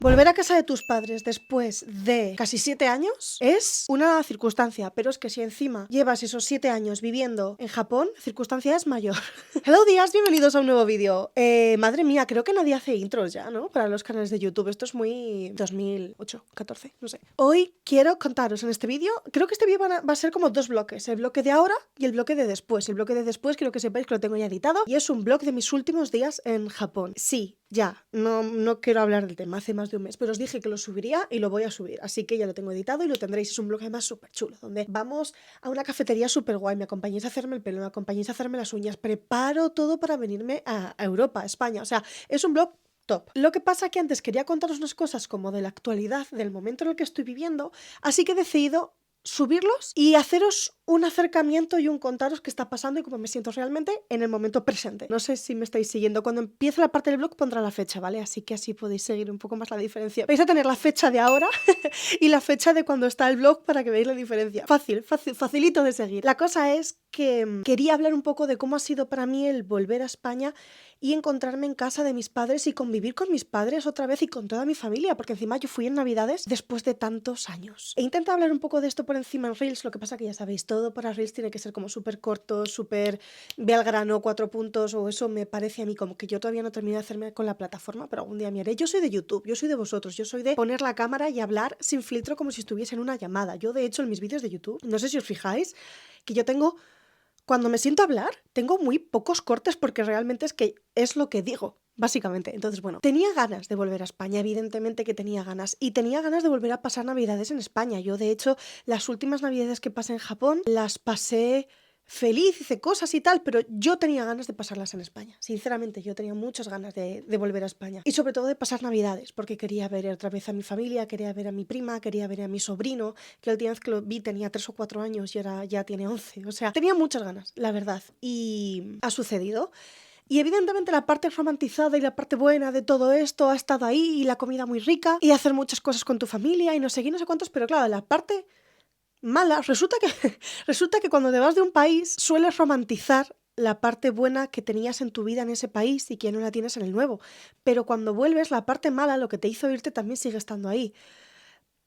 Volver a casa de tus padres después de casi 7 años es una circunstancia, pero es que si encima llevas esos 7 años viviendo en Japón, la circunstancia es mayor. Hello días, bienvenidos a un nuevo vídeo. Madre mía, creo que nadie hace intros ya, ¿no? Para los canales de YouTube. Esto es muy 2008, 14, no sé. Hoy quiero contaros en este vídeo, creo que este vídeo va a ser como dos bloques, el bloque de ahora y el bloque de después. El bloque de después quiero que sepáis que lo tengo ya editado y es un blog de mis últimos días en Japón. Sí, ya, no quiero hablar del tema, hace más de un mes, pero os dije que lo subiría y lo voy a subir, así que ya lo tengo editado y lo tendréis. Es un blog además súper chulo, donde vamos a una cafetería súper guay, me acompañáis a hacerme el pelo, me acompañáis a hacerme las uñas, preparo todo para venirme a Europa, a España, o sea, es un blog top. Lo que pasa que antes quería contaros unas cosas como de la actualidad, del momento en el que estoy viviendo, así que he decidido subirlos y haceros un acercamiento y un contaros qué está pasando y cómo me siento realmente en el momento presente. No sé si me estáis siguiendo. Cuando empiece la parte del blog pondrá la fecha, ¿vale? Así que así podéis seguir un poco más la diferencia. Vais a tener la fecha de ahora y la fecha de cuando está el blog para que veáis la diferencia. Facilito de seguir. La cosa es que quería hablar un poco de cómo ha sido para mí el volver a España y encontrarme en casa de mis padres y convivir con mis padres otra vez y con toda mi familia, porque encima yo fui en Navidades después de tantos años. He intentado hablar un poco de esto por encima en Reels, lo que pasa que ya sabéis, todo para Reels tiene que ser como súper corto, súper ve al grano, 4 puntos, o eso me parece a mí como que yo todavía no termino de hacerme con la plataforma, pero algún día me haré. Yo soy de YouTube, yo soy de vosotros, yo soy de poner la cámara y hablar sin filtro como si estuviese en una llamada. Yo de hecho en mis vídeos de YouTube, no sé si os fijáis, que yo tengo... Cuando me siento a hablar, tengo muy pocos cortes porque realmente es que es lo que digo, básicamente. Entonces, bueno, tenía ganas de volver a España, evidentemente que tenía ganas. Y tenía ganas de volver a pasar Navidades en España. Yo, de hecho, las últimas Navidades que pasé en Japón, las pasé feliz, hice cosas y tal, pero yo tenía ganas de pasarlas en España. Sinceramente, yo tenía muchas ganas de volver a España. Y sobre todo de pasar Navidades, porque quería ver otra vez a mi familia, quería ver a mi prima, quería ver a mi sobrino, que la última vez que lo vi tenía 3 o 4 años y ahora ya tiene 11. O sea, tenía muchas ganas, la verdad. Y ha sucedido. Y evidentemente la parte romantizada y la parte buena de todo esto ha estado ahí, y la comida muy rica, y hacer muchas cosas con tu familia, y no sé qué, no sé cuántos, pero claro, la parte mala, resulta que cuando te vas de un país sueles romantizar la parte buena que tenías en tu vida en ese país y que no la tienes en el nuevo. Pero cuando vuelves, la parte mala, lo que te hizo irte, también sigue estando ahí.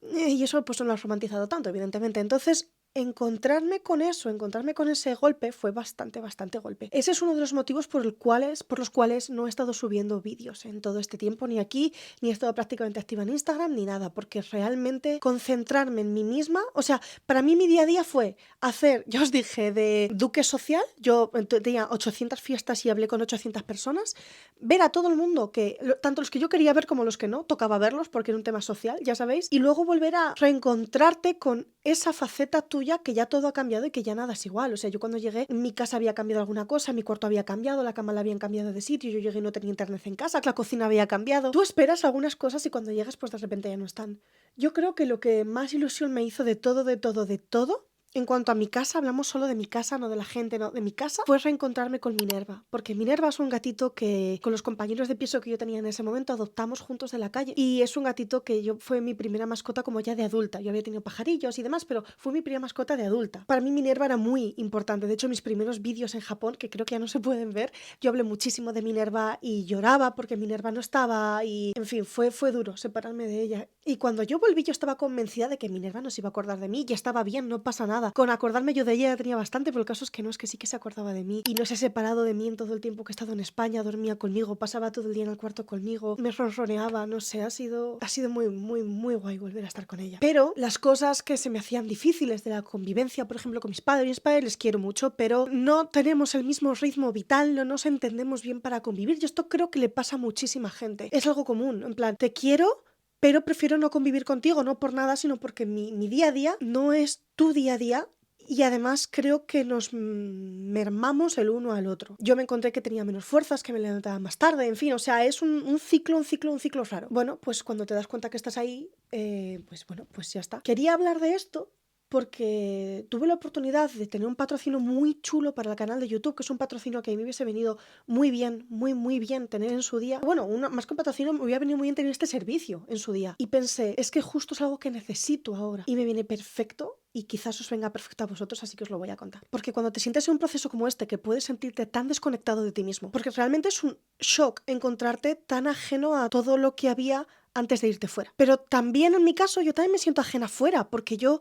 Y eso pues no lo has romantizado tanto, evidentemente. Entonces, encontrarme con eso, encontrarme con ese golpe fue bastante golpe. Ese es uno de los motivos por los cuales no he estado subiendo vídeos en todo este tiempo, ni aquí, ni he estado prácticamente activa en Instagram, ni nada, porque realmente concentrarme en mí misma, o sea, para mí mi día a día fue hacer, ya os dije, de duque social, yo tenía 800 fiestas y hablé con 800 personas, ver a todo el mundo, tanto los que yo quería ver como los que no, tocaba verlos porque era un tema social, ya sabéis, y luego volver a reencontrarte con esa faceta tuya que ya todo ha cambiado y que ya nada es igual. O sea, yo cuando llegué, mi casa había cambiado alguna cosa, mi cuarto había cambiado, la cama la habían cambiado de sitio, yo llegué y no tenía internet en casa, la cocina había cambiado. Tú esperas algunas cosas y cuando llegas pues de repente ya no están. Yo creo que lo que más ilusión me hizo de todo, en cuanto a mi casa, hablamos solo de mi casa, no de la gente, no, de mi casa, fue reencontrarme con Minerva, porque Minerva es un gatito que con los compañeros de piso que yo tenía en ese momento adoptamos juntos de la calle, y es un gatito que fue mi primera mascota como ya de adulta. Yo había tenido pajarillos y demás, pero fue mi primera mascota de adulta. Para mí Minerva era muy importante. De hecho, mis primeros vídeos en Japón, que creo que ya no se pueden ver, yo hablé muchísimo de Minerva y lloraba porque Minerva no estaba, y en fin, fue duro separarme de ella. Y cuando yo volví, yo estaba convencida de que Minerva no se iba a acordar de mí, ya estaba bien, no pasa nada. Con acordarme yo de ella ya tenía bastante, pero el caso es que no, es que sí que se acordaba de mí y no se ha separado de mí en todo el tiempo que he estado en España. Dormía conmigo, pasaba todo el día en el cuarto conmigo, me ronroneaba, no sé, ha sido muy guay volver a estar con ella. Pero las cosas que se me hacían difíciles de la convivencia, por ejemplo, con mis padres les quiero mucho, pero no tenemos el mismo ritmo vital, no nos entendemos bien para convivir, y esto creo que le pasa a muchísima gente. Es algo común, en plan, te quiero, pero prefiero no convivir contigo, no por nada, sino porque mi día a día no es tu día a día. Y además creo que nos mermamos el uno al otro. Yo me encontré que tenía menos fuerzas, que me levantaba más tarde, en fin, o sea, es un ciclo raro. Bueno, pues cuando te das cuenta que estás ahí, pues bueno, pues ya está. Quería hablar de esto porque tuve la oportunidad de tener un patrocinio muy chulo para el canal de YouTube, que es un patrocinio que a mí me hubiese venido muy bien, muy bien tener en su día. Bueno, más que un patrocinio, me hubiera venido muy bien tener este servicio en su día. Y pensé, es que justo es algo que necesito ahora. Y me viene perfecto, y quizás os venga perfecto a vosotros, así que os lo voy a contar. Porque cuando te sientes en un proceso como este, que puedes sentirte tan desconectado de ti mismo, porque realmente es un shock encontrarte tan ajeno a todo lo que había antes de irte fuera. Pero también en mi caso yo también me siento ajena fuera, porque yo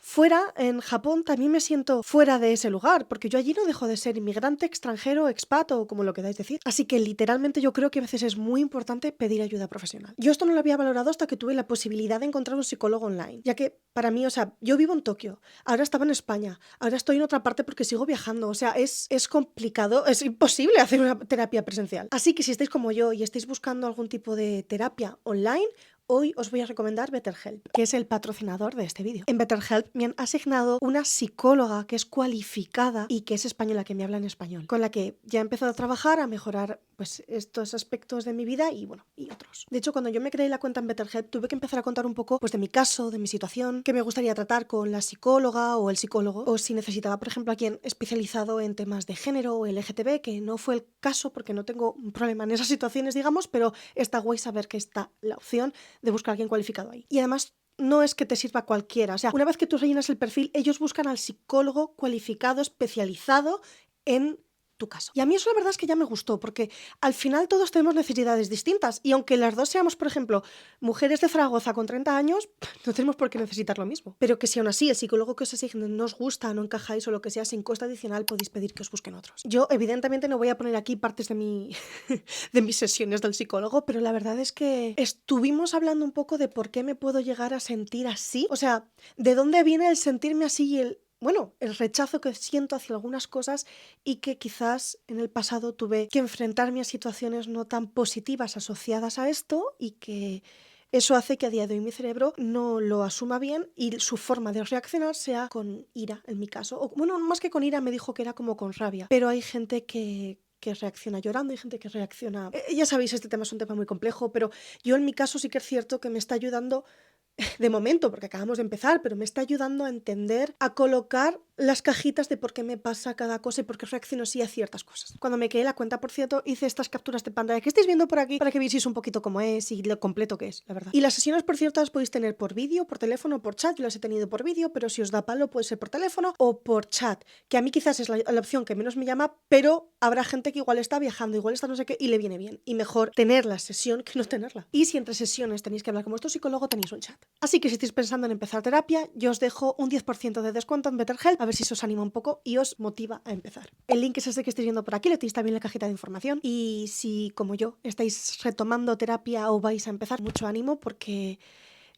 fuera, en Japón, también me siento fuera de ese lugar, porque yo allí no dejo de ser inmigrante, extranjero, expat o como lo queráis decir. Así que literalmente yo creo que a veces es muy importante pedir ayuda profesional. Yo esto no lo había valorado hasta que tuve la posibilidad de encontrar un psicólogo online, ya que para mí, o sea, yo vivo en Tokio, ahora estaba en España, ahora estoy en otra parte porque sigo viajando, o sea, es complicado, es imposible hacer una terapia presencial. Así que si estáis como yo y estáis buscando algún tipo de terapia online, hoy os voy a recomendar BetterHelp, que es el patrocinador de este vídeo. En BetterHelp me han asignado una psicóloga que es cualificada y que es española, que me habla en español, con la que ya he empezado a trabajar, a mejorar pues estos aspectos de mi vida y bueno, y otros. De hecho, cuando yo me creé la cuenta en BetterHelp, tuve que empezar a contar un poco pues de mi caso, de mi situación, que me gustaría tratar con la psicóloga o el psicólogo, o si necesitaba, por ejemplo, a alguien especializado en temas de género o LGTB, que no fue el caso porque no tengo un problema en esas situaciones, digamos, pero está guay saber que está la opción de buscar a alguien cualificado ahí. Y además no es que te sirva cualquiera, o sea, una vez que tú rellenas el perfil, ellos buscan al psicólogo cualificado, especializado en tu caso. Y a mí eso la verdad es que ya me gustó, porque al final todos tenemos necesidades distintas y aunque las dos seamos, por ejemplo, mujeres de Zaragoza con 30 años, no tenemos por qué necesitar lo mismo. Pero que si aún así el psicólogo que os asigne no os gusta, no encajáis o lo que sea, sin coste adicional podéis pedir que os busquen otros. Yo evidentemente no voy a poner aquí partes de de mis sesiones del psicólogo, pero la verdad es que estuvimos hablando un poco de por qué me puedo llegar a sentir así, o sea, de dónde viene el sentirme así y el rechazo que siento hacia algunas cosas y que quizás en el pasado tuve que enfrentarme a situaciones no tan positivas asociadas a esto y que eso hace que a día de hoy mi cerebro no lo asuma bien y su forma de reaccionar sea con ira, en mi caso. O, bueno, más que con ira me dijo que era como con rabia, pero hay gente que reacciona llorando, hay gente que reacciona... Ya sabéis, este tema es un tema muy complejo, pero yo en mi caso sí que es cierto que me está ayudando de momento, porque acabamos de empezar, pero me está ayudando a entender, a colocar las cajitas de por qué me pasa cada cosa y por qué reacciono así a ciertas cosas. Cuando me creé la cuenta, por cierto, hice estas capturas de pantalla que estáis viendo por aquí para que veáis un poquito cómo es y lo completo que es, la verdad. Y las sesiones, por cierto, las podéis tener por vídeo, por teléfono, por chat. Yo las he tenido por vídeo, pero si os da palo puede ser por teléfono o por chat, que a mí quizás es la opción que menos me llama, pero habrá gente que igual está viajando, igual está no sé qué y le viene bien. Y mejor tener la sesión que no tenerla. Y si entre sesiones tenéis que hablar con vuestro psicólogo, tenéis un chat. Así que si estáis pensando en empezar terapia, yo os dejo un 10% de descuento en BetterHelp, a ver si os anima un poco y os motiva a empezar. El link es ese que estáis viendo por aquí, lo tenéis también en la cajita de información. Y si, como yo, estáis retomando terapia o vais a empezar, mucho ánimo porque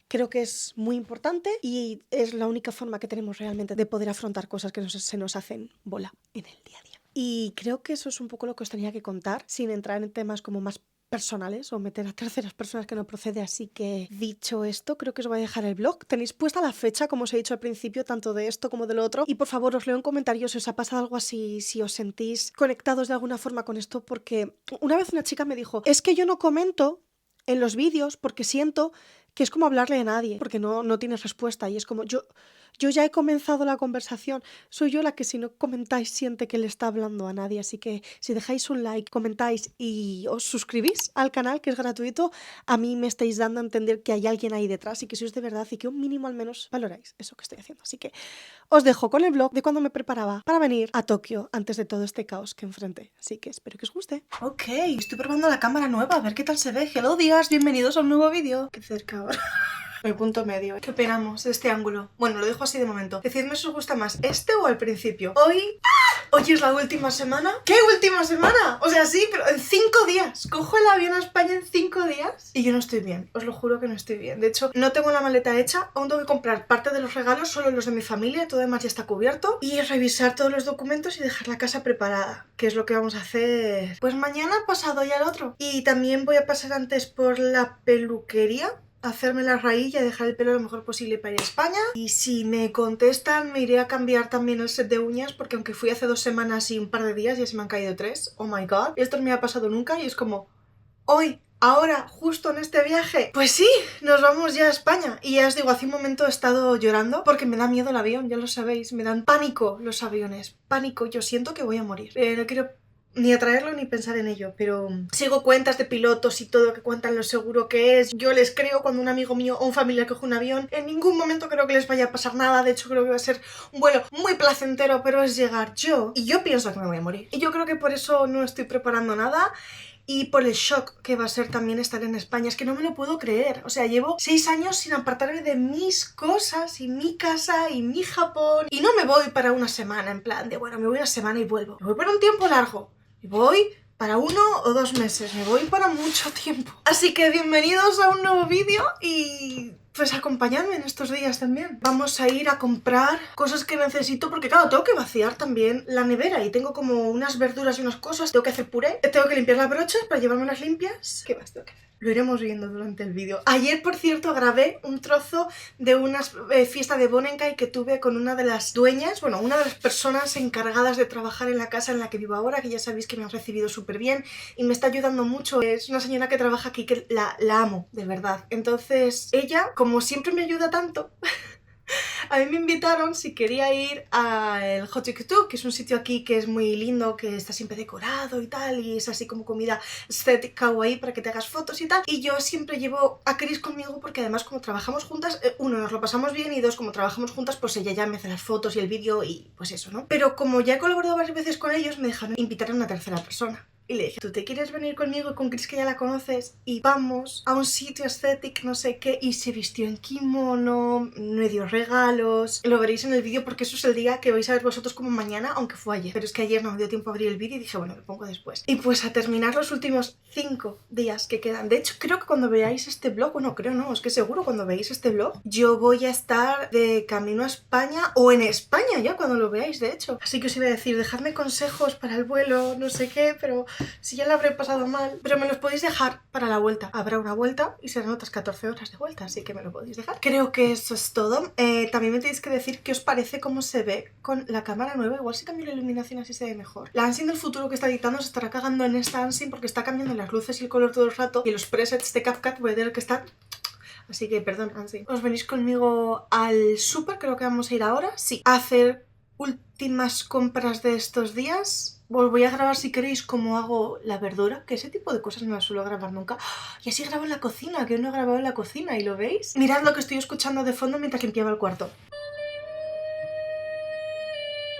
creo que es muy importante y es la única forma que tenemos realmente de poder afrontar cosas que se nos hacen bola en el día a día. Y creo que eso es un poco lo que os tenía que contar, sin entrar en temas como más personales o meter a terceras personas que no procede, así que dicho esto, creo que os voy a dejar el blog. Tenéis puesta la fecha, como os he dicho al principio, tanto de esto como de lo otro, y por favor os leo en comentarios si os ha pasado algo así, si os sentís conectados de alguna forma con esto, porque una vez una chica me dijo, es que yo no comento en los vídeos porque siento que es como hablarle a nadie, porque no tienes respuesta y es como yo ya he comenzado la conversación, soy yo la que si no comentáis siente que le está hablando a nadie, así que si dejáis un like, comentáis y os suscribís al canal, que es gratuito, a mí me estáis dando a entender que hay alguien ahí detrás y que sois de verdad y que un mínimo al menos valoráis eso que estoy haciendo, así que os dejo con el blog de cuando me preparaba para venir a Tokio antes de todo este caos que enfrenté, así que espero que os guste. Ok, estoy probando la cámara nueva, a ver qué tal se ve. Hello días, bienvenidos a un nuevo vídeo. Qué cerca ahora. El punto medio. ¿Qué opinamos de este ángulo? Bueno, lo dejo así de momento. Decidme si os gusta más este o al principio. Hoy es la última semana. ¿Qué última semana? O sea, sí, pero en 5 días. Cojo el avión a España en 5 días. Y yo no estoy bien. Os lo juro que no estoy bien. De hecho, no tengo la maleta hecha. Aún tengo que comprar parte de los regalos, solo los de mi familia. Todo demás ya está cubierto. Y revisar todos los documentos y dejar la casa preparada. Que es lo que vamos a hacer pues mañana, pasado y al otro. Y también voy a pasar antes por la peluquería, hacerme la raíz y a dejar el pelo lo mejor posible para ir a España. Y si me contestan me iré a cambiar también el set de uñas, porque aunque fui hace 2 semanas y un par de días ya se me han caído 3. Oh my god, esto no me ha pasado nunca y es como hoy, ahora, justo en este viaje. Pues sí, nos vamos ya a España. Y ya os digo, hace un momento he estado llorando porque me da miedo el avión, ya lo sabéis, me dan pánico los aviones, pánico, yo siento que voy a morir. No quiero ni atraerlo ni pensar en ello, pero sigo cuentas de pilotos y todo que cuentan lo seguro que es. Yo les creo cuando un amigo mío o un familiar coge un avión. En ningún momento creo que les vaya a pasar nada, de hecho creo que va a ser un vuelo muy placentero, pero es llegar yo y yo pienso que me voy a morir. Y yo creo que por eso no estoy preparando nada. y por el shock que va a ser también estar en España. Es que no me lo puedo creer. O sea, llevo 6 años sin apartarme de mis cosas y mi casa y mi Japón. Y no me voy para una semana, en plan de, bueno, me voy una semana y vuelvo. Me voy para un tiempo largo. Y voy para 1 o 2 meses. Me voy para mucho tiempo. Así que bienvenidos a un nuevo vídeo y... pues acompañadme en estos días también. Vamos a ir a comprar cosas que necesito porque claro, tengo que vaciar también la nevera y tengo como unas verduras y unas cosas. Tengo que hacer puré, tengo que limpiar las brochas para llevarme unas limpias. ¿Qué más tengo que hacer? Lo iremos viendo durante el vídeo. Ayer, por cierto, grabé un trozo de una fiesta de Bonenkai que tuve con una de las dueñas, bueno, una de las personas encargadas de trabajar en la casa en la que vivo ahora, que ya sabéis que me han recibido súper bien y me está ayudando mucho. Es una señora que trabaja aquí que la amo, de verdad. Entonces, ella, como siempre me ayuda tanto... A mí me invitaron si quería ir al Hochikutu, que es un sitio aquí que es muy lindo, que está siempre decorado y tal, y es así como comida estética kawaii para que te hagas fotos y tal. Y yo siempre llevo a Chris conmigo porque además como trabajamos juntas, uno, nos lo pasamos bien y dos, como trabajamos juntas, pues ella ya me hace las fotos y el vídeo y pues eso, ¿no? Pero como ya he colaborado varias veces con ellos, me dejaron invitar a una tercera persona. Y le dije, ¿tú te quieres venir conmigo y con Chris que ya la conoces? Y vamos a un sitio estético, no sé qué. Y se vistió en kimono, me dio regalos. Lo veréis en el vídeo porque eso es el día que vais a ver vosotros como mañana, aunque fue ayer. Pero es que ayer no me dio tiempo a abrir el vídeo y dije, bueno, lo pongo después. Y pues a terminar los últimos 5 días que quedan. De hecho, creo que cuando veáis este vlog, bueno, creo no, es que seguro cuando veáis este vlog, yo voy a estar de camino a España o en España ya cuando lo veáis, de hecho. Así que os iba a decir, dejadme consejos para el vuelo, no sé qué, pero... si ya la habré pasado mal, pero me los podéis dejar para la vuelta. Habrá una vuelta y serán otras 14 horas de vuelta, así que me lo podéis dejar. Creo que eso es todo. También me tenéis que decir qué os parece cómo se ve con la cámara nueva. Igual si cambio la iluminación así se ve mejor. La Anshin del futuro que está editando se estará cagando en esta Anshin porque está cambiando las luces y el color todo el rato y los presets de CapCut voy a tener que estar... Así que perdón, Anshin. ¿Os venís conmigo al súper? Creo que vamos a ir ahora. Sí. A hacer últimas compras de estos días. Os voy a grabar si queréis cómo hago la verdura, que ese tipo de cosas no las suelo grabar nunca. Y así grabo en la cocina, que hoy no he grabado en la cocina, ¿y lo veis? Mirad lo que estoy escuchando de fondo mientras limpiaba el cuarto.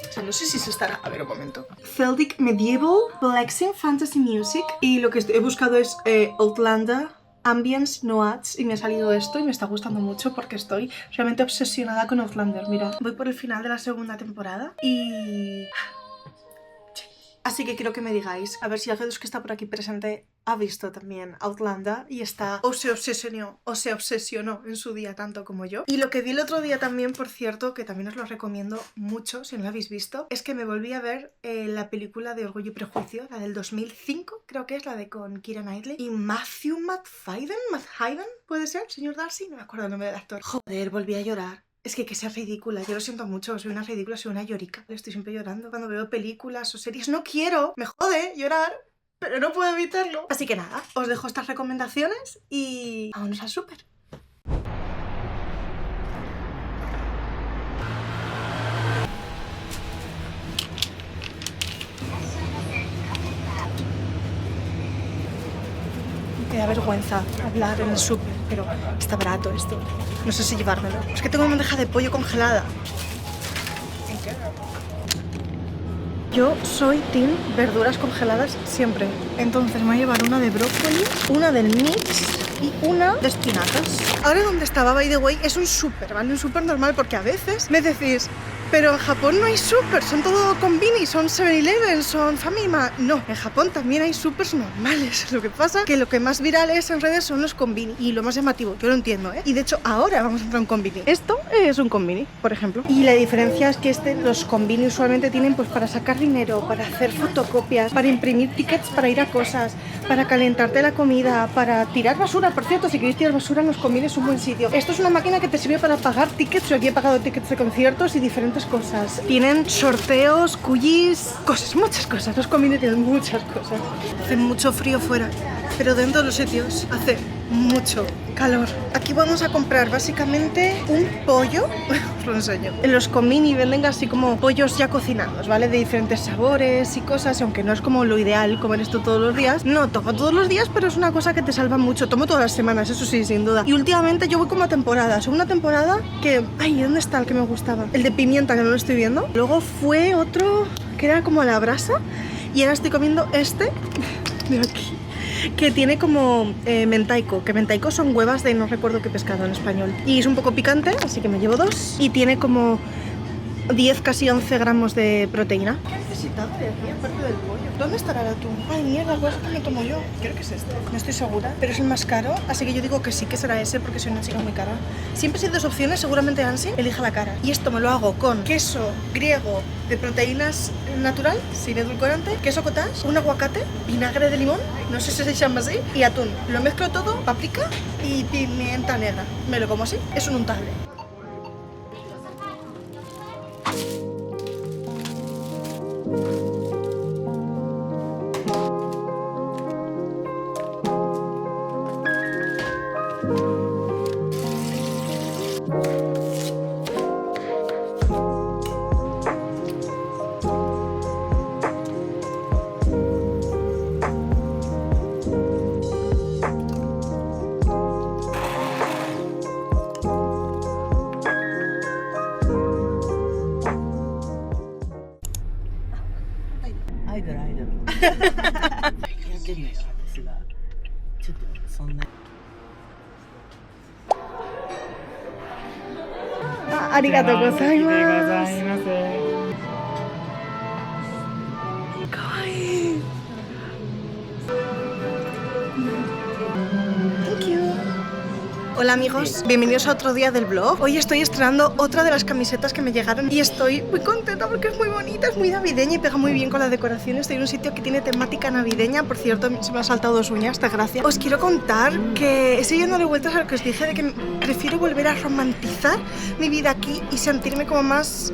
O sea, no sé si se estará... A ver, un momento. Celtic Medieval Flexing Fantasy Music. Y lo que he buscado es Outlander Ambience No Ads y me ha salido esto y me está gustando mucho porque estoy realmente obsesionada con Outlander. Mirad, voy por el final de la segunda temporada y... así que quiero que me digáis, a ver si alguien de los que está por aquí presente ha visto también Outlander y está o se obsesionó en su día tanto como yo. Y lo que vi el otro día también, por cierto, que también os lo recomiendo mucho si no lo habéis visto, es que me volví a ver la película de Orgullo y Prejuicio, la del 2005, creo que es la de con Keira Knightley y Matthew Madfadden, ¿puede ser? Señor Darcy, no me acuerdo el nombre del actor. Joder, volví a llorar. Es que sea ridícula, yo lo siento mucho, soy una ridícula, soy una llorica. Estoy siempre llorando cuando veo películas o series. No quiero, me jode llorar, pero no puedo evitarlo. Así que nada, os dejo estas recomendaciones y vámonos al súper. Me da vergüenza hablar en el súper, pero está barato esto. No sé si llevármelo. Es que tengo una bandeja de pollo congelada. Yo soy team verduras congeladas siempre. Entonces me voy a llevar una de brócoli, una del mix y una de espinacas. Ahora donde estaba, by the way, es un súper, ¿vale? Un súper normal porque a veces me decís... pero en Japón no hay súper, son todo konbini, son 7-Eleven, son Family Mart. No, en Japón también hay súpers normales. Lo que pasa que lo que más viral es en redes son los konbini y lo más llamativo, yo lo entiendo, ¿eh? Y de hecho ahora vamos a entrar a un konbini. Esto es un konbini, por ejemplo. Y la diferencia es que los konbini usualmente tienen pues para sacar dinero, para hacer fotocopias, para imprimir tickets para ir a cosas, para calentarte la comida, para tirar basura. Por cierto, si queréis tirar basura en los konbini es un buen sitio. Esto es una máquina que te sirve para pagar tickets. Yo aquí he pagado tickets de conciertos y diferentes cosas. Tienen sorteos, cuyis, cosas, muchas cosas. Los konbini tienen muchas cosas. Hace mucho frío fuera, pero dentro de los sitios hace mucho calor. Aquí vamos a comprar básicamente un pollo. Os lo enseño. En los konbini venden así como pollos ya cocinados, ¿vale? De diferentes sabores y cosas, aunque no es como lo ideal comer esto todos los días. No tomo todos los días, pero es una cosa que te salva mucho. Tomo todas las semanas, eso sí, sin duda. Y últimamente yo voy como a temporadas. Una temporada que... ay, ¿dónde está el que me gustaba? El de pimienta, que no lo estoy viendo. Luego fue otro que era como a la brasa. Y ahora estoy comiendo este de aquí. que tiene como mentaico, que mentaico son huevas de no recuerdo qué pescado en español. Y es un poco picante, así que me llevo 2. Y tiene como 10, casi 11 gramos de proteína. ¿Qué necesitaba de aquí, aparte del pollo? ¿Dónde estará el atún? Ay, mierda, ¿cuál es que me tomo yo? Creo que es este. No estoy segura, pero es el más caro, así que yo digo que sí que será ese porque soy una chica muy cara. Siempre si hay 2 opciones, seguramente Ansi elija la cara. Y esto me lo hago con queso griego de proteínas natural, sin edulcorante, queso cottage, un aguacate, vinagre de limón, no sé si se llama así, y atún. Lo mezclo todo, paprika y pimienta negra. Me lo como así, es un untable. Arigatou gozaimasu. Kawaii. Thank you. Hola amigos, bienvenidos a otro día del vlog. Hoy estoy estrenando otra de las camisetas que me llegaron y estoy muy contenta porque es muy bonita, es muy navideña y pega muy bien con la decoración. Estoy en un sitio que tiene temática navideña. Por cierto, se me han saltado 2 uñas, esta gracia. Os quiero contar que estoy dándole vueltas a lo que os dije de que prefiero volver a romantizar mi vida aquí y sentirme como más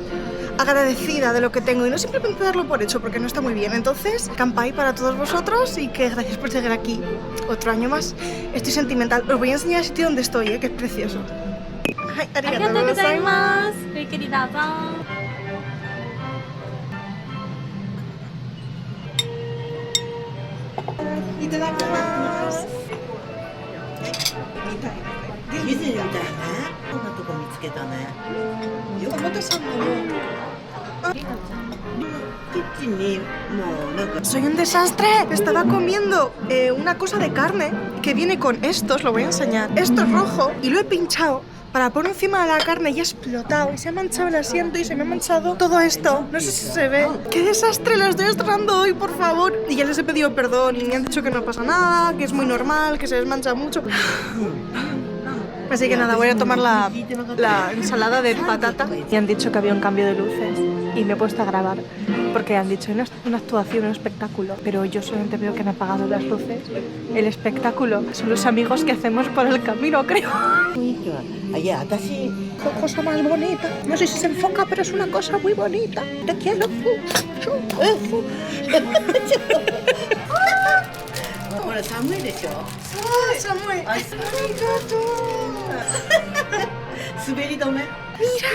agradecida de lo que tengo y no simplemente darlo por hecho porque no está muy bien. Entonces, kampai para todos vosotros y que gracias por llegar aquí otro año más. Estoy sentimental. Os voy a enseñar el sitio donde estoy, que es precioso. Ay, arigatou gozaimasu. Itadakimasu. ユズみたいね。こんなとこ見つけたね。トマトさんもキッチンにもうなんか。 Soy un desastre. Estaba comiendo una cosa de carne que viene con estos, lo voy a enseñar. Esto es rojo y lo he pinchado para poner encima de la carne y ha explotado y se ha manchado el asiento y se me ha manchado todo esto. No sé si se ve. ¡Qué desastre! Lo estoy estrenando hoy, por favor. Y ya les he pedido perdón y me han dicho que no pasa nada, que es muy normal, que se les mancha mucho. Así que nada, voy a tomar la ensalada de patata. Y han dicho que había un cambio de luces y me he puesto a grabar porque han dicho una actuación, un espectáculo, pero yo solamente veo que han apagado las luces. El espectáculo son los amigos que hacemos por el camino, creo. Cosa más bonita. No sé si se enfoca, pero es una cosa muy bonita. Te quiero. ほら寒いでしょ。寒い。ありがとう。滑り止め。 ¡Mira!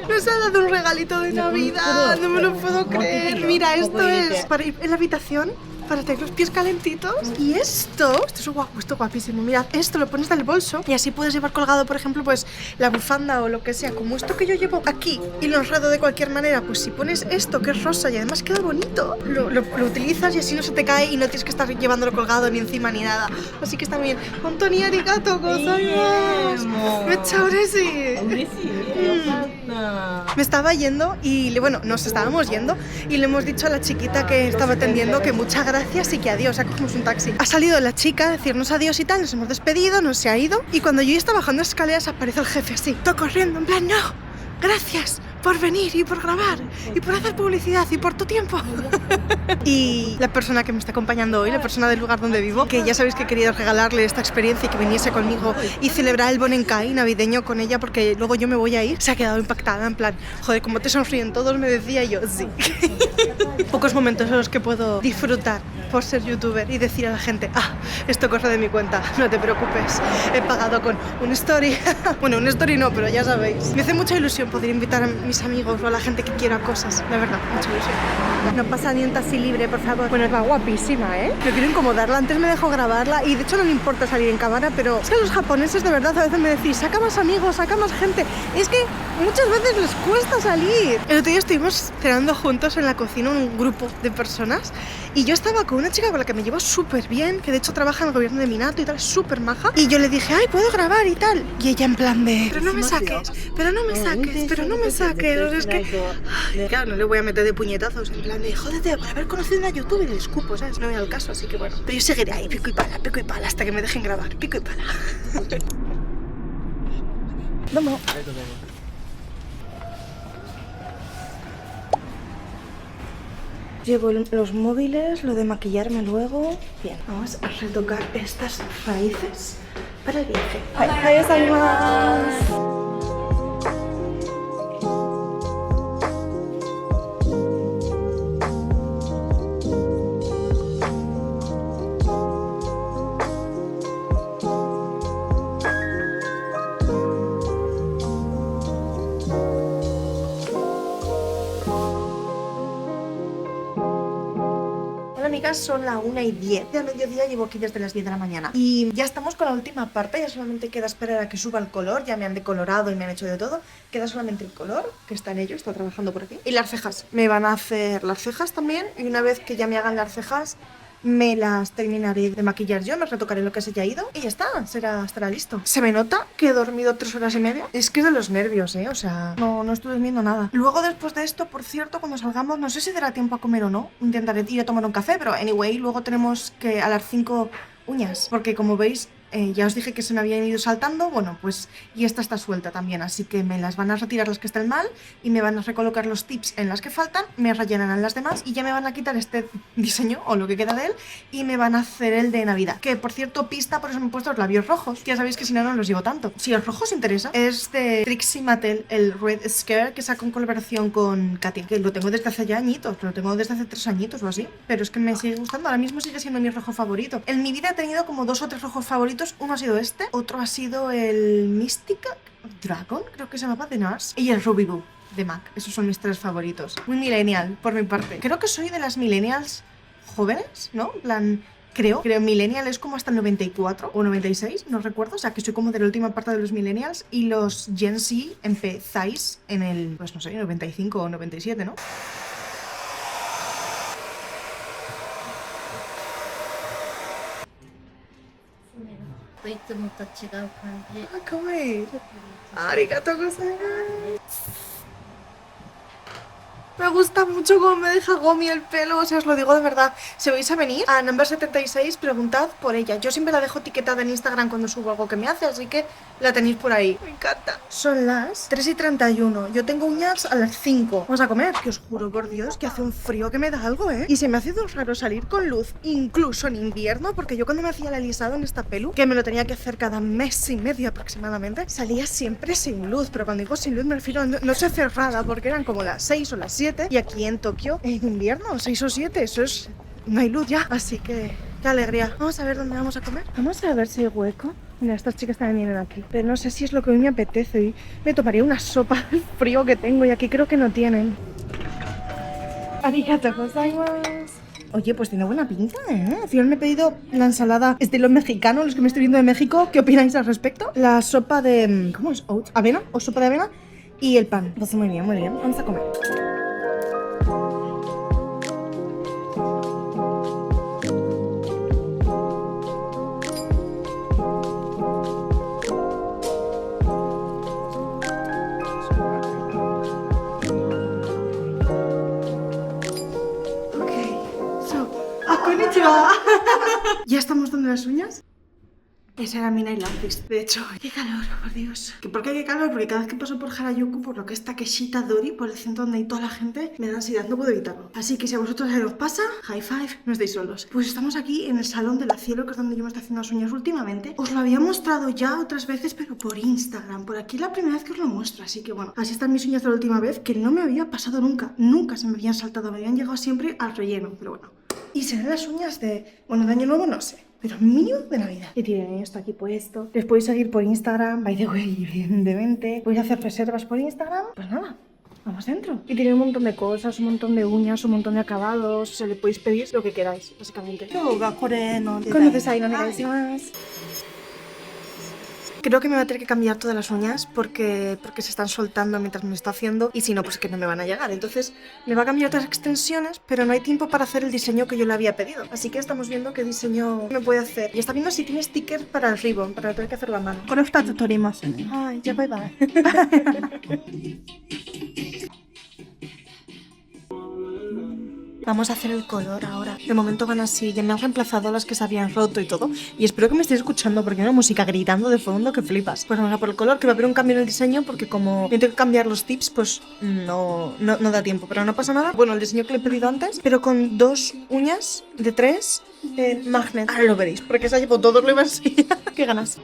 Nos ha dado un regalito de Navidad. No me lo puedo creer. Mira, esto es para ir en la habitación, para tener los pies calentitos. Y esto es guapo, esto es guapísimo. Mirad, esto lo pones del bolso y así puedes llevar colgado, por ejemplo, pues la bufanda o lo que sea. Como esto que yo llevo aquí y lo enredo de cualquier manera, pues si pones esto que es rosa y además queda bonito, lo utilizas y así no se te cae y no tienes que estar llevándolo colgado ni encima ni nada. Así que está bien. Antoni, arigatou gozaimasu. Me Me estaba yendo y bueno, nos estábamos yendo y le hemos dicho a la chiquita que estaba atendiendo que muchas gracias y que adiós, ya cogimos un taxi. Ha salido la chica a decirnos adiós y tal, nos hemos despedido, nos se ha ido y cuando yo estaba bajando las escaleras aparece el jefe así, todo corriendo, en plan, no, gracias por venir y por grabar y por hacer publicidad y por tu tiempo. Y la persona que me está acompañando hoy, la persona del lugar donde vivo, que ya sabéis que he querido regalarle esta experiencia y que viniese conmigo y celebrar el Bonenkai navideño con ella porque luego yo me voy a ir, se ha quedado impactada, en plan, joder, como te sonríen todos, me decía yo, sí. Pocos momentos en los que puedo disfrutar por ser youtuber y decir a la gente, esto corre de mi cuenta, no te preocupes, he pagado con un story. Bueno, un story no, pero ya sabéis. Me hace mucha ilusión poder invitar a mis amigos o a la gente que quiera cosas. De verdad, mucha ilusión. No pasa ni un taxi libre, por favor. Bueno, va guapísima, ¿eh? No quiero incomodarla, antes me dejó grabarla y de hecho no me importa salir en cámara, pero es que los japoneses de verdad a veces me decís, saca más amigos, saca más gente. Es que muchas veces les cuesta salir. El otro día estuvimos cenando juntos en la cocina, un grupo de personas, y yo estaba con una chica con la que me llevo súper bien, que de hecho trabaja en el gobierno de Minato y tal, súper maja, y yo le dije, ay, ¿puedo grabar y tal? Y ella en plan de, pero no me saques, pero no me saques, pero no me saques. O sea, es que, ay, claro, no le voy a meter de puñetazos, en plan de, jódete, por haber conocido una youtuber y le escupo, ¿sabes? No me da el caso, así que bueno. Pero yo seguiré ahí, pico y pala, hasta que me dejen grabar, pico y pala. Vamos. Llevo los móviles, lo de maquillarme luego. Bien, vamos a retocar estas raíces para el viaje. ¡Adiós, animas! Amigas, son la 1:10 de mediodía, llevo aquí desde las 10 de la mañana y ya estamos con la última parte, ya solamente queda esperar a que suba el color, ya me han decolorado y me han hecho de todo, queda solamente el color, que está en ello, está trabajando por aquí, y las cejas, me van a hacer las cejas también y una vez que ya me hagan las cejas me las terminaré de maquillar yo, me retocaré lo que se haya ido y ya está, estará listo. Se me nota que he dormido 3 horas y media. Es que es de los nervios, o sea, no estoy durmiendo nada. Luego después de esto, por cierto, cuando salgamos, no sé si dará tiempo a comer o no. Intentaré ir a tomar un café, pero anyway, luego tenemos que a las 5 uñas, porque como veis, ya os dije que se me habían ido saltando, bueno, pues y esta está suelta también, así que me las van a retirar las que están mal y me van a recolocar los tips en las que faltan, me rellenarán las demás y ya me van a quitar este diseño o lo que queda de él y me van a hacer el de Navidad, que por cierto, pista, por eso me he puesto los labios rojos, ya sabéis que si no, no los llevo tanto. Si el rojo os interesa, es de Trixie Mattel, el Red Scare, que saca en colaboración con Katy, que lo tengo desde hace ya añitos, lo tengo desde hace 3 añitos o así, pero es que me sigue gustando, ahora mismo sigue siendo mi rojo favorito. En mi vida he tenido como 2 o 3 rojos favoritos. Uno ha sido este, otro ha sido el Mystica Dragon, creo que se llamaba, de NARS, y el Ruby Boo de MAC. Esos son mis 3 favoritos. Muy millennial, por mi parte. Creo que soy de las millennials jóvenes, ¿no? En plan, creo millennial es como hasta el 94 o 96, no recuerdo. O sea, que soy como de la última parte de los millennials y los Gen Z empezáis en el, pues no sé, 95 o 97, ¿no? Arigato gozaimasu. Me gusta mucho cómo me deja Gomi el pelo, o sea, os lo digo de verdad. Si vais a venir a Number 76, preguntad por ella. Yo siempre la dejo etiquetada en Instagram cuando subo algo que me hace, así que la tenéis por ahí. Me encanta. Son las 3:31. Yo tengo uñas a las 5. Vamos a comer, que os juro por Dios que hace un frío que me da algo, ¿eh? Y se me hace raro salir con luz, incluso en invierno, porque yo cuando me hacía el alisado en esta pelu, que me lo tenía que hacer cada mes y medio aproximadamente, salía siempre sin luz. Pero cuando digo sin luz me refiero a no sé cerrada, porque eran como las 6 o las 7. Y aquí en Tokio, en invierno, 6 o 7, eso es... no hay luz ya, así que... qué alegría. Vamos a ver dónde vamos a comer. Vamos a ver si hay hueco. Mira, estas chicas también vienen aquí. Pero no sé si es lo que hoy me apetece. Y me tomaría una sopa del frío que tengo y aquí creo que no tienen. Arigato gozaimasu. Oye, pues tiene buena pinta, ¿eh? Al final me he pedido la ensalada estilo mexicano, los que me estoy viendo de México. ¿Qué opináis al respecto? La sopa de... ¿cómo es? ¿Oats? ¿Avena? ¿O sopa de avena? Y el pan. Pues muy bien, muy bien. Vamos a comer. ¿Ya estamos dando las uñas? Esa era mi nail artist, de hecho. ¡Qué calor, por Dios! ¿Por qué qué calor? Porque cada vez que paso por Harajuku, por lo que es Takeshita Dori, por el centro donde hay toda la gente, me da ansiedad, no puedo evitarlo. Así que si a vosotros os pasa, high five, no estáis solos. Pues estamos aquí en el salón de la Cielo, que es donde yo me estoy haciendo las uñas últimamente. Os lo había mostrado ya otras veces, pero por Instagram. Por aquí es la primera vez que os lo muestro, así que bueno. Así están mis uñas de la última vez, que no me había pasado nunca. Nunca se me habían saltado, me habían llegado siempre al relleno, pero bueno. Y serán las uñas de... bueno, de año nuevo no sé, pero mínimo de Navidad. Y tienen esto aquí puesto. Les podéis seguir por Instagram, by the way, evidentemente. Podéis hacer reservas por Instagram. Pues nada, Vamos dentro. Y tiene un montón de cosas, un montón de uñas, un montón de acabados. O sea, le podéis pedir lo que queráis, básicamente. Conoces ahí, no más. Creo que me va a tener que cambiar todas las uñas porque se están soltando mientras me lo está haciendo y si no, pues que no me van a llegar. Entonces me va a cambiar otras extensiones, pero no hay tiempo para hacer el diseño que yo le había pedido. Así que estamos viendo qué diseño me puede hacer. Y está viendo si tiene stickers para el ribbon, para tener que hacerlo a mano. Ay, ya bye bye. Vamos a hacer el color ahora. De momento van así. Ya me han reemplazado las que se habían roto y todo. Y espero que me estéis escuchando porque hay una música gritando de fondo que flipas. Pues vamos a por el color, que va a haber un cambio en el diseño porque como me tengo que cambiar los tips, pues no da tiempo. Pero no pasa nada. Bueno, el diseño que le he pedido antes, pero con 2 uñas de 3 magnet. Ahora lo veréis, porque se ha llevado todo, lo iba así. Qué ganas.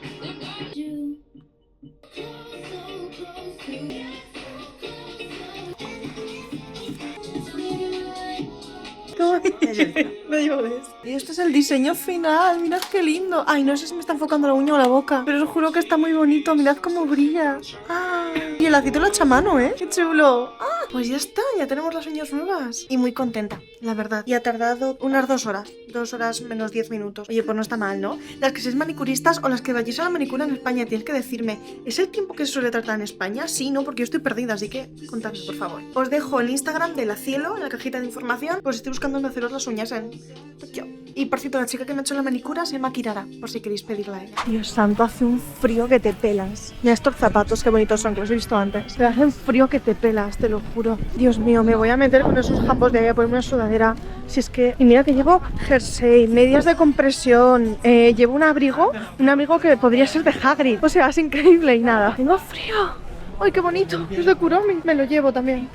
No llores. Y esto es el diseño final. Mirad qué lindo. Ay, no sé si me está enfocando la uña o la boca, pero os juro que está muy bonito. Mirad cómo brilla. Ah. Y el lacito lo ha hecho a mano, ¿eh? Qué chulo. Ah, pues ya está. Ya tenemos las uñas nuevas. Y muy contenta, la verdad. Y ha tardado unas 2 horas. 2 horas menos 10 minutos. Oye, pues no está mal, ¿no? Las que sois manicuristas o las que vayáis a la manicura en España, tienes que decirme, ¿es el tiempo que se suele tratar en España? Sí, no, porque yo estoy perdida, así que contadme, por favor. Os dejo el Instagram de la Cielo en la cajita de información, pues estoy buscando dónde haceros las uñas en Tokio. Y por cierto, la chica que me ha hecho la manicura se llama Kirara, por si queréis pedirla a ella. Dios santo, hace un frío que te pelas. Mira estos zapatos, qué bonitos son, que los he visto antes. Pero hace un frío que te pelas, te lo juro. Dios mío, me voy a meter con esos jambos de ahí a ponerme una sudadera. Si es que... Y mira que llevo jersey, medias de compresión, llevo un abrigo que podría ser de Hagrid. O sea, es increíble y nada. Tengo frío. ¡Ay, qué bonito! Es de Kuromi. Me lo llevo también.